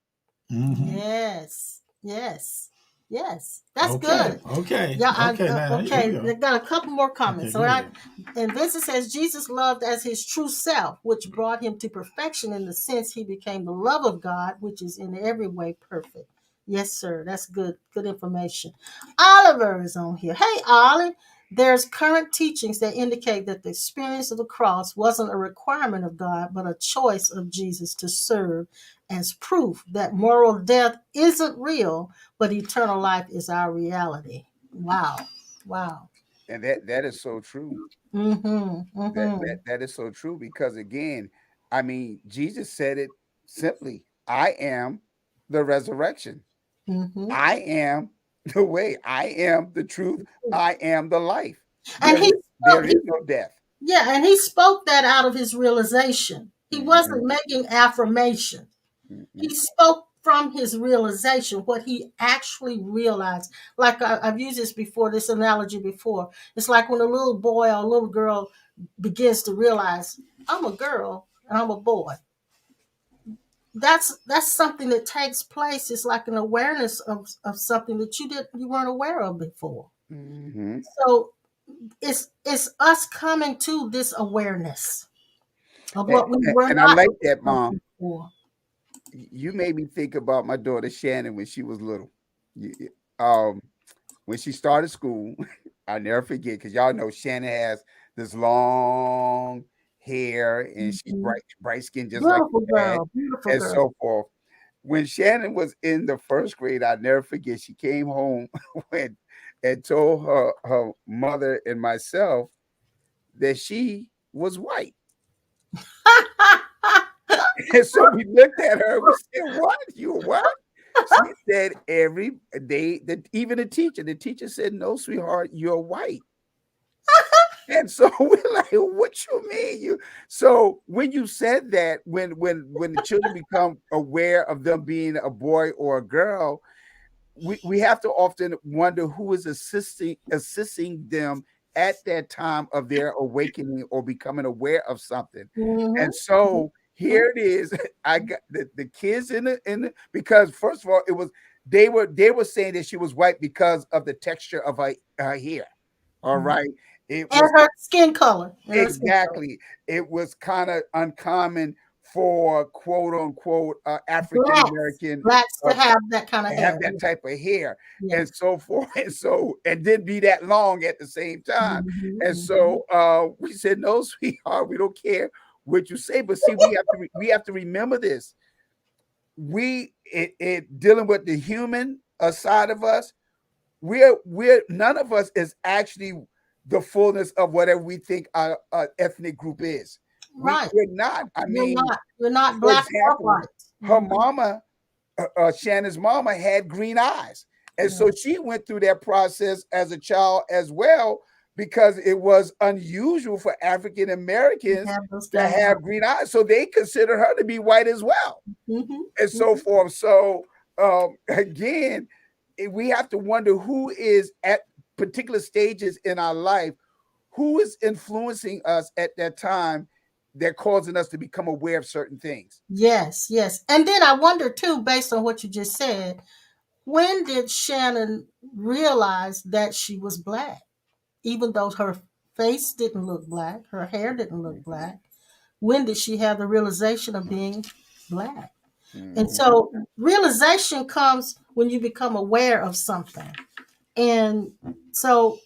Speaker 3: Mhm.
Speaker 1: Yes. Yes. Yes. That's
Speaker 3: Okay.
Speaker 1: good.
Speaker 3: Okay.
Speaker 1: Yeah.
Speaker 3: Okay. Now here
Speaker 1: Okay.
Speaker 3: we go.
Speaker 1: I got a couple more
Speaker 3: Okay.
Speaker 1: comments.
Speaker 3: Here
Speaker 1: All
Speaker 3: we
Speaker 1: right.
Speaker 3: go.
Speaker 1: And Vincent says Jesus loved as his true self, which brought him to perfection in the sense he became the love of God, which is in every way perfect. Yes, sir. That's good. Good information. Oliver is on here. Hey, Ollie. There's current teachings that indicate that the experience of the cross wasn't a requirement of God, but a choice of Jesus to serve as proof that moral death isn't real, but eternal life is our reality. Wow. Wow.
Speaker 2: And that is so true.
Speaker 1: Mm-hmm. Mm-hmm.
Speaker 2: That is so true because again, I mean, Jesus said it simply. I am the resurrection.
Speaker 1: Mm-hmm.
Speaker 2: I am the way. I am the truth. I am the life.
Speaker 1: And
Speaker 2: There is no death.
Speaker 1: and he spoke that out of his realization. He
Speaker 2: Mhm,
Speaker 1: wasn't making affirmation. He
Speaker 2: mhm.
Speaker 1: spoke from his realization, what he actually realized. Like I've used this analogy before. It's like when a little boy or a little girl begins to realize, I'm a girl and I'm a boy. That's something that takes place. It's like an awareness of something that you weren't aware of before.
Speaker 2: Mhm.
Speaker 1: So it's us coming to this awareness of
Speaker 2: And,
Speaker 1: what we were
Speaker 2: and I
Speaker 1: not
Speaker 2: like that,
Speaker 1: aware of
Speaker 2: Mom.
Speaker 1: before.
Speaker 2: You made me think about my daughter Shannon when she was little. Um, when she started school, I'll never forget because y'all know Shannon has this long hair and she's
Speaker 1: Mhm.
Speaker 2: bright skin just like
Speaker 1: Beautiful
Speaker 2: her dad
Speaker 1: girl, beautiful
Speaker 2: and
Speaker 1: girl.
Speaker 2: so forth. When Shannon was in the first grade, I'll never forget. She came home when and told her mother and myself that she was white. And so we looked at her. We said, "What? You what?" She said, "Every day, that even the teacher said, no, sweetheart, you're white." And so we're like, "What you mean?" So when you said that, when the children become aware of them being a boy or a girl, we have to often wonder who is assisting them at that time of their awakening or becoming aware of something.
Speaker 1: Mhm.
Speaker 2: And so here it is. I got the kids because first of all, it was they were saying that she was white because of the texture of her hair. All right. It
Speaker 1: And
Speaker 2: was
Speaker 1: her skin color. And her skin color.
Speaker 2: exactly. It was kind of uncommon for quote unquote African
Speaker 1: Blacks.
Speaker 2: American
Speaker 1: Blacks to
Speaker 2: uh,
Speaker 1: have that kind of
Speaker 2: have
Speaker 1: hair.
Speaker 2: that type of hair
Speaker 1: Yeah.
Speaker 2: and so forth and so and then be that long at the same time.
Speaker 1: Mhm,
Speaker 2: And
Speaker 1: mhm.
Speaker 2: so we said, no, sweetheart, we don't care what you say, but see, we have to remember this. It dealing with the human side of us, we're none of us is actually the fullness of whatever we think our ethnic group is.
Speaker 1: Right.
Speaker 2: We're not. I
Speaker 1: You're
Speaker 2: mean,
Speaker 1: not. You're not
Speaker 2: for
Speaker 1: black or
Speaker 2: example,
Speaker 1: white.
Speaker 2: her
Speaker 1: Mhm.
Speaker 2: mama, Shannon's mama, had green eyes, and
Speaker 1: Yeah.
Speaker 2: so she went through that process as a child as well. because it was unusual for African Americans
Speaker 1: Have those
Speaker 2: to
Speaker 1: kind of
Speaker 2: have green eyes. So they consider her to be white as well,
Speaker 1: Mhm.
Speaker 2: and so forth. So again, we have to wonder who is at particular stages in our life, who is influencing us at that time, that causing us to become aware of certain things.
Speaker 1: Yes, yes. And then I wonder too, based on what you just said, when did Shannon realize that she was black? Even though her face didn't look black, her hair didn't look black. When did she have the realization of being black? And
Speaker 2: Mhm.
Speaker 1: so realization comes when you become aware of something. And so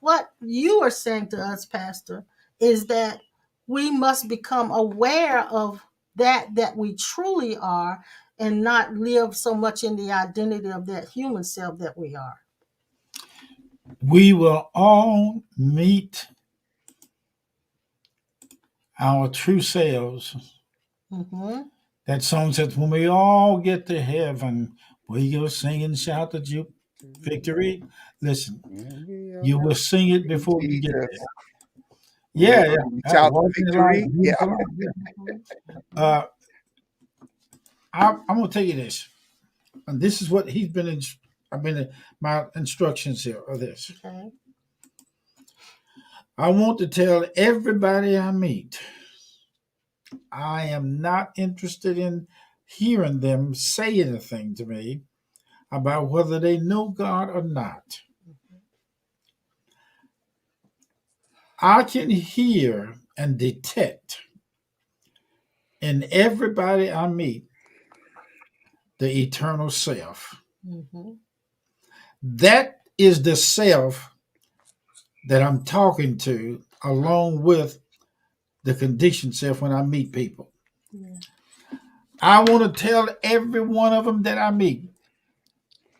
Speaker 1: what you are saying to us, Pastor, is that we must become aware of that we truly are, and not live so much in the identity of that human self that we are.
Speaker 3: We will all meet our true selves.
Speaker 1: Mm-hmm.
Speaker 3: That song says, when we all get to heaven, we will sing and shout the victory. Listen, you will sing it before you get there.
Speaker 2: Jesus.
Speaker 3: Yeah, yeah.
Speaker 2: Shout the
Speaker 3: Walking the light,
Speaker 2: victory. Yeah.
Speaker 3: beautiful light, yeah. I'm going to tell you this. And this is what he's been, I've been, my instructions here are this.
Speaker 1: Okay.
Speaker 3: I want to tell everybody I meet, I am not interested in hearing them say anything to me about whether they know God or not. I can hear and detect in everybody I meet the eternal self.
Speaker 1: Mm-hmm.
Speaker 3: That is the self that I'm talking to, along with the conditioned self when I meet people.
Speaker 1: Yeah.
Speaker 3: I want to tell every one of them that I meet,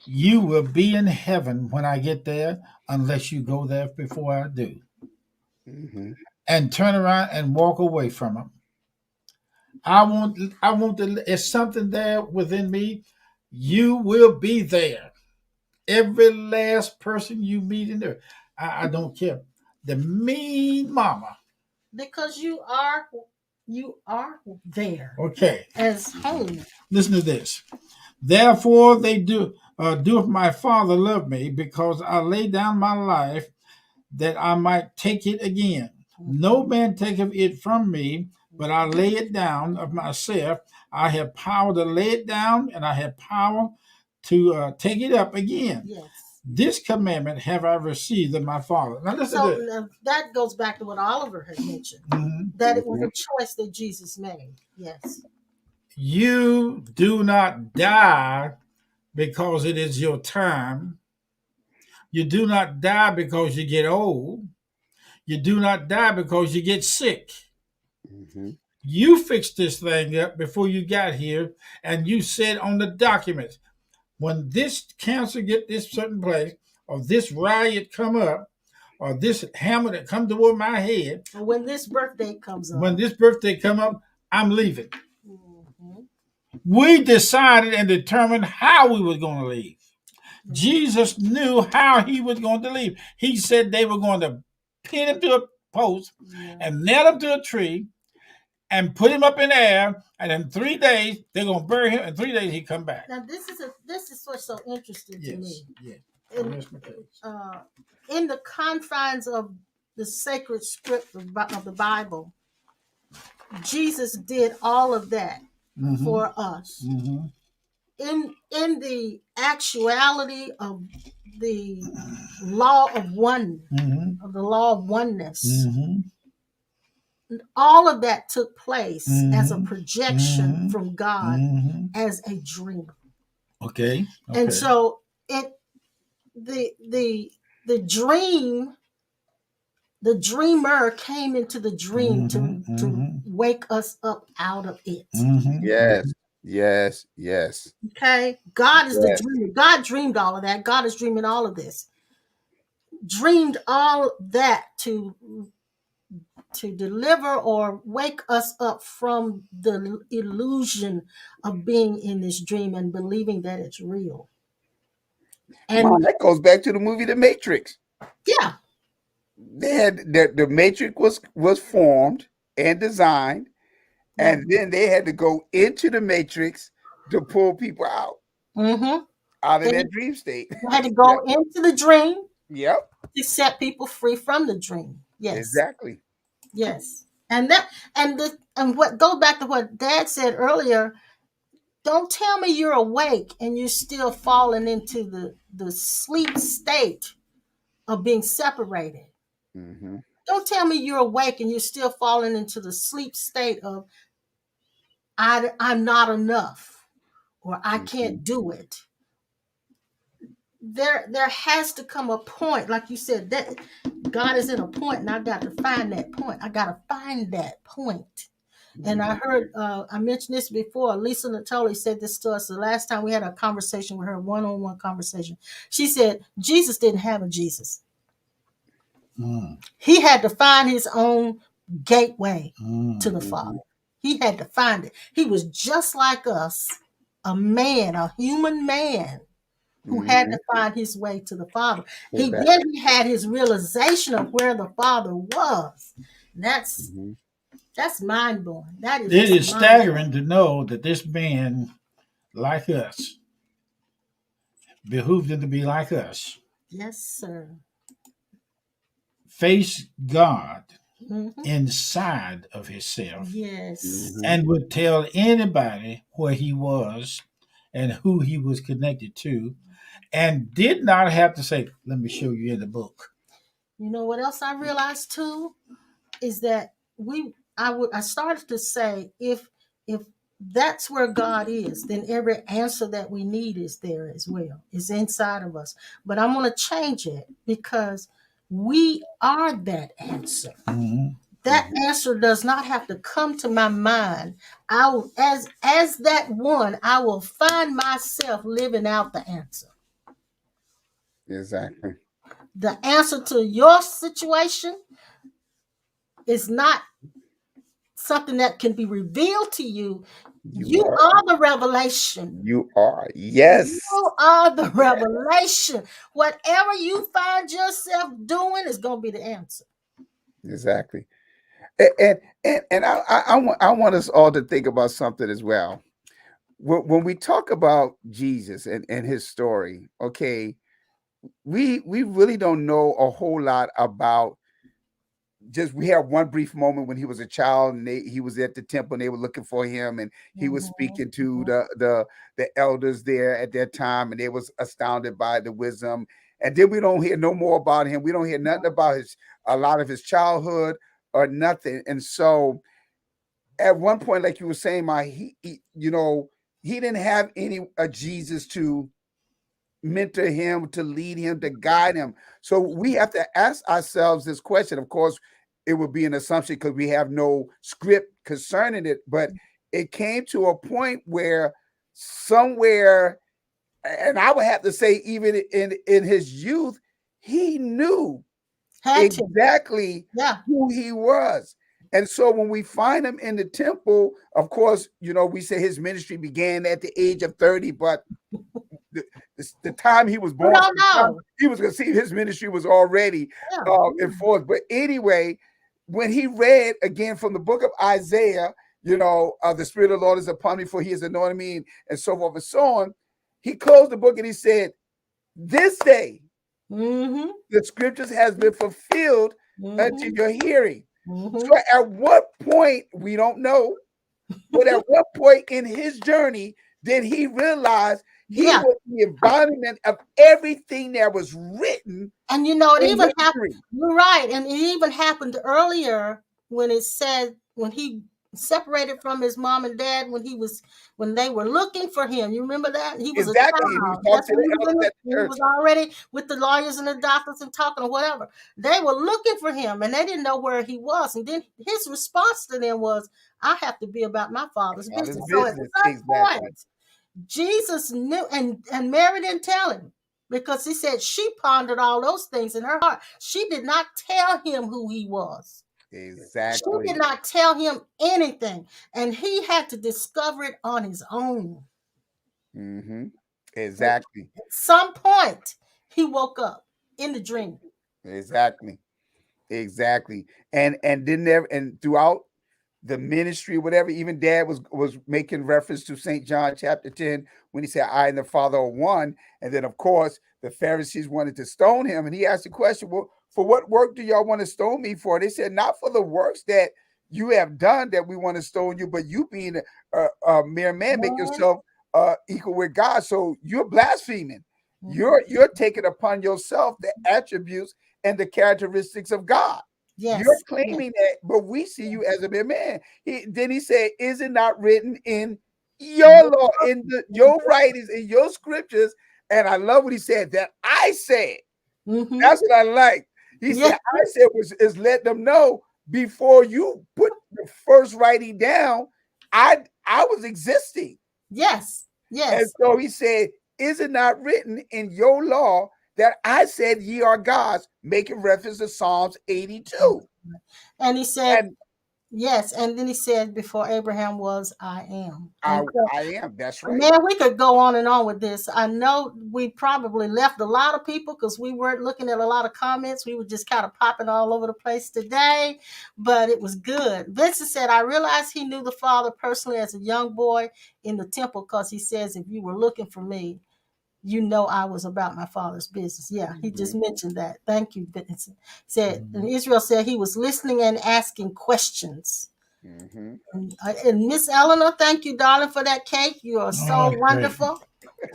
Speaker 3: you will be in heaven when I get there, unless you go there before I do.
Speaker 2: Mm-hmm.
Speaker 3: And turn around and walk away from them. I want to, it's something there within me. You will be there. Every last person you meet in there. I don't care. The mean mama.
Speaker 1: Because you are there
Speaker 3: Okay.
Speaker 1: as home.
Speaker 3: Listen to this. Therefore they doeth my Father love me, because I lay down my life that I might take it again. No man taketh it from me, but I lay it down of myself. I have power to lay it down, and I have power to take it up again.
Speaker 1: Yes.
Speaker 3: This commandment have I received of my Father. Now listen to this.
Speaker 1: So that goes back to what Oliver had mentioned,
Speaker 3: Mhm.
Speaker 1: that it was a choice that Jesus made. Yes.
Speaker 3: You do not die because it is your time. You do not die because you get old. You do not die because you get sick.
Speaker 2: Mm-hmm.
Speaker 3: You fixed this thing up before you got here, and you said on the documents, when this cancer get this certain place, or this riot come up, or this hammer that come toward my head,
Speaker 1: And when this birthday comes up,
Speaker 3: when this birthday come up, I'm leaving.
Speaker 1: mm-hmm.
Speaker 3: We decided and determined how we were going to leave. Jesus knew how he was going to leave. He said they were going to pin him to a post and nail him to a tree and put him up in the air, and in 3 days they're gonna bury him. In 3 days he come back.
Speaker 1: Now this is what's so interesting to me.
Speaker 3: Yes.
Speaker 1: In the confines of the sacred script of the Bible, Jesus did all of that for us.
Speaker 3: Mm-hmm.
Speaker 1: In the actuality of the law of one, of the law of oneness, all of that took place as a projection from God, as a dream.
Speaker 3: Okay.
Speaker 1: And so the dream, the dreamer came into the dream to wake us up out of it.
Speaker 2: Yes.
Speaker 1: Okay, God is the dreamer. God dreamed all of that. God is dreaming all of this. Dreamed all that to deliver or wake us up from the illusion of being in this dream and believing that it's real. And
Speaker 2: Mom, that goes back to the movie The Matrix.
Speaker 1: yeah,
Speaker 2: They had the matrix was formed and designed,
Speaker 1: Yeah.
Speaker 2: and then they had to go into the matrix to pull people
Speaker 1: Mm-hmm.
Speaker 2: out of
Speaker 1: They
Speaker 2: that dream state.
Speaker 1: had to
Speaker 2: Yep.
Speaker 1: go into the dream
Speaker 2: Yep.
Speaker 1: to set people free from the dream. Yes.
Speaker 2: Exactly.
Speaker 1: Yes. And what go back to what Dad said earlier. Don't tell me you're awake and you're still falling into the sleep state of being separated.
Speaker 2: Hmm.
Speaker 1: Don't tell me you're awake and you're still falling into the sleep state of I'm not enough or I
Speaker 2: Hmm.
Speaker 1: can't do it. There has to come a point, like you said, that God is in a point, and I got to find that point. I got to find that point. And I heard, I mentioned this before. Lisa Natoli said this to us the last time we had a conversation with her, one-on-one conversation. She said Jesus didn't have a Jesus.
Speaker 3: Mm.
Speaker 1: He had to find his own gateway to the
Speaker 3: Mm.
Speaker 1: Father. He had to find it. He was just like us, a man, a human man who had
Speaker 2: Hmm.
Speaker 1: to find his way to the Father.
Speaker 2: Exactly.
Speaker 1: He had his realization of where the Father was.
Speaker 2: Hmm.
Speaker 1: That's mind blowing. That is
Speaker 3: It
Speaker 1: just
Speaker 3: is
Speaker 1: mind blowing.
Speaker 3: staggering to know that this man, like us, behooved him to be like us,
Speaker 1: Yes, sir.
Speaker 3: face God
Speaker 1: Hmm.
Speaker 3: inside of himself,
Speaker 1: Yes.
Speaker 2: Hmm.
Speaker 3: and would tell anybody where he was and who he was connected to, and did not have to say, "Let me show you in the book."
Speaker 1: You know what else I realized too is that I started to say if that's where God is, then every answer that we need is there as well. It's inside of us. But I'm going to change it because we are that answer.
Speaker 3: Mhm.
Speaker 1: That answer does not have to come to my mind. I will, as that one, I will find myself living out the answer.
Speaker 2: Exactly.
Speaker 1: The answer to your situation is not something that can be revealed to you.
Speaker 2: You
Speaker 1: You
Speaker 2: are.
Speaker 1: are the revelation.
Speaker 2: You are. Yes.
Speaker 1: You are the revelation. Whatever you find yourself doing is going to be the answer.
Speaker 2: Exactly. And I want us all to think about something as well. When we talk about Jesus and his story, okay, we really don't know a whole lot about. Just we had one brief moment when he was a child and he was at the temple and they were looking for him and he was
Speaker 1: Mhm,
Speaker 2: speaking to
Speaker 1: mhm.
Speaker 2: the elders there at that time and they was astounded by the wisdom. And then we don't hear no more about him. We don't hear nothing about his a lot of his childhood or nothing. And so at one point, like you were saying, he didn't have any Jesus to mentor him, to lead him, to guide him. So we have to ask ourselves this question. Of course, it would be an assumption because we have no script concerning it, but it came to a point where somewhere, and I would have to say, even in his youth, he knew
Speaker 1: Had to.
Speaker 2: exactly
Speaker 1: Yeah.
Speaker 2: who he was. And so when we find him in the temple, of course, we say his ministry began at the age of 30, but the, the time he was
Speaker 1: We
Speaker 2: born,
Speaker 1: don't
Speaker 2: the time
Speaker 1: know.
Speaker 2: he was going to see his ministry was already
Speaker 1: Yeah.
Speaker 2: in force. But anyway, when he read again from the book of Isaiah, the Spirit of the Lord is upon me, for he has anointed me, and so forth and so on, he closed the book and he said, "This day
Speaker 1: Mm-hmm.
Speaker 2: the scriptures has been fulfilled unto
Speaker 1: Mm-hmm.
Speaker 2: your hearing."
Speaker 1: Mm-hmm.
Speaker 2: So at what point, we don't know, but at what point in his journey did he realize he
Speaker 1: Yeah.
Speaker 2: was the embodiment of everything that was written
Speaker 1: And it
Speaker 2: in
Speaker 1: even happened.
Speaker 2: history?
Speaker 1: You're right. And it even happened earlier when it said when he separated from his mom and dad when they were looking for him. You remember that? He was a
Speaker 2: Exactly. And he was
Speaker 1: child.
Speaker 2: talking
Speaker 1: That's
Speaker 2: to
Speaker 1: when
Speaker 2: the elders at the
Speaker 1: he
Speaker 2: church.
Speaker 1: was already with the lawyers and the doctors and talking or whatever. They were looking for him and they didn't know where he was. And then his response to them was, I have to be about my father's
Speaker 2: About his
Speaker 1: business. So at
Speaker 2: business.
Speaker 1: some
Speaker 2: Exactly.
Speaker 1: point, Jesus knew, and Mary didn't tell him because he said she pondered all those things in her heart. She did not tell him who he was. She
Speaker 2: Exactly.
Speaker 1: did not tell him anything, and he had to discover it on his own.
Speaker 2: Hmm.
Speaker 1: At
Speaker 2: Exactly.
Speaker 1: some point, he woke up in the dream.
Speaker 2: Exactly. Exactly. And didn't ever and throughout the ministry, whatever, even dad was making reference to St. John chapter 10 when he said, I and the Father are one. And then of course the Pharisees wanted to stone him. And he asked the question, well, for what work do y'all want to stone me for? They said, not for the works that you have done that we want to stone you, but you being a mere man, make yourself equal with God. So you're blaspheming. You're taking upon yourself the attributes and the characteristics of God. You're
Speaker 1: Yes.
Speaker 2: claiming that, but we see you as a mere man. Then he said, is it not written in your law, in your writings, in your scriptures? And I love what he said, that I said.
Speaker 1: Mm-hmm.
Speaker 2: That's what I like. He said, I said is let them know before you put the first writing down, I was existing.
Speaker 1: Yes. Yes.
Speaker 2: And so he said, is it not written in your law that I said ye are gods, making reference to Psalms 82.
Speaker 1: And he said, yes. And then he said, before Abraham was, I am.
Speaker 2: I am. That's right.
Speaker 1: Man, we could go on and on with this. I know we probably left a lot of people because we weren't looking at a lot of comments. We were just kind of popping all over the place today, but it was good. Vincent said, I realized he knew the Father personally as a young boy in the temple because he says, if you were looking for me, you know I was about my Father's business. Yeah, he just mentioned that. Thank you, Vincent. Said, and Israel said he was listening and asking questions. And Miss Eleanor, thank you, darling, for that cake. You are so wonderful.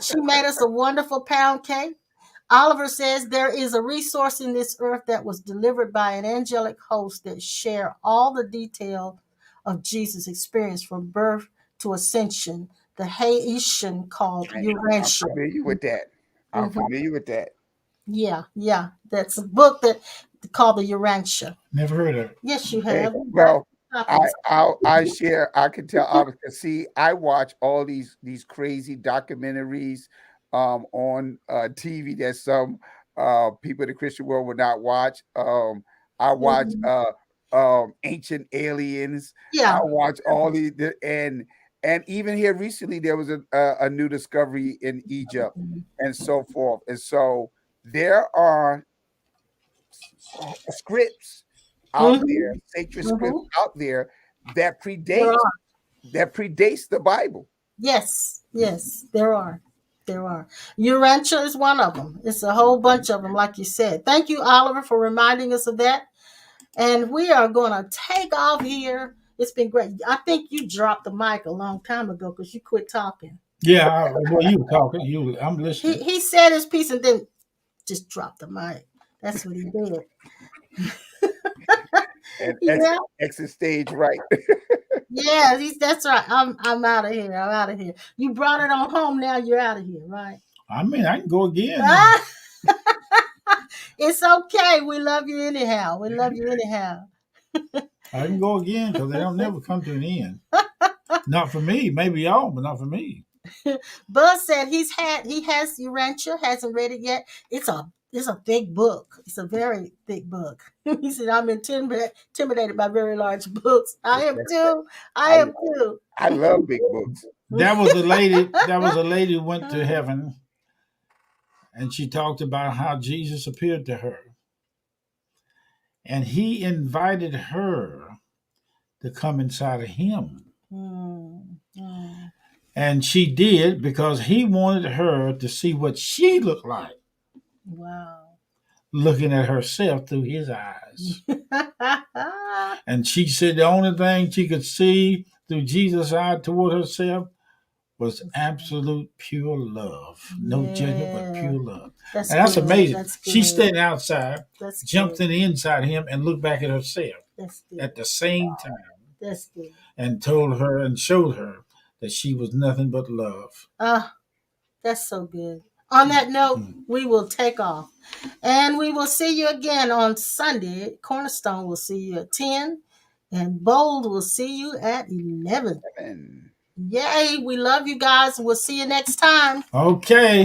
Speaker 1: She made us a wonderful pound cake. Oliver says there is a resource in this earth that was delivered by an angelic host that share all the detail of Jesus' experience from birth to ascension. The Haitian called Urantia.
Speaker 2: I'm familiar with that. I'm familiar with that.
Speaker 1: Yeah. That's a book that called the Urantia.
Speaker 3: Never heard of it.
Speaker 1: Yes, you have.
Speaker 2: Well, I share. I can tell. I see. I watch all these crazy documentaries on TV that some people in the Christian world would not watch. I watch Ancient Aliens.
Speaker 1: Yeah.
Speaker 2: I watch all these and even here recently there was a new discovery in Egypt and so forth. And so there are scripts out there, sacred scripts out there that predates the Bible.
Speaker 1: Yes, there are. Urantia is one of them. It's a whole bunch of them, like you said. Thank you, Oliver, for reminding us of that. And we are going to take off here. It's been great. I think you dropped the mic a long time ago because you quit talking.
Speaker 3: Yeah, well, you were talking. I'm listening.
Speaker 1: He said his piece and then just dropped the mic. That's what he did.
Speaker 2: And exit stage right.
Speaker 1: Yeah, that's right. I'm out of here. You brought it on home. Now you're out of here, right?
Speaker 3: I mean, I can go again.
Speaker 1: It's okay. We love you anyhow.
Speaker 3: I can go again because they don't never come to an end. Not for me. Maybe y'all, but not for me.
Speaker 1: Buzz said he has Urantia, hasn't read it yet. It's a big book. It's a very big book. He said, I'm intimidated by very large books. I am too.
Speaker 2: I love big books.
Speaker 3: That was a lady who went to heaven, and she talked about how Jesus appeared to her. And he invited her to come inside of him. And she did because he wanted her to see what she looked like.
Speaker 1: Wow.
Speaker 3: Looking at herself through his eyes. And she said the only thing she could see through Jesus' eye toward herself was absolute pure love. No judgment, but pure love. That's amazing. She's standing outside, jumped in the inside of him, and looked back at herself at the same time.
Speaker 1: That's good.
Speaker 3: And told her and showed her that she was nothing but love.
Speaker 1: That's so good. On that note, we will take off. And we will see you again on Sunday. Cornerstone will see you at 10. And Bold will see you at 11. Yay. We love you guys. We'll see you next time.
Speaker 3: Okay.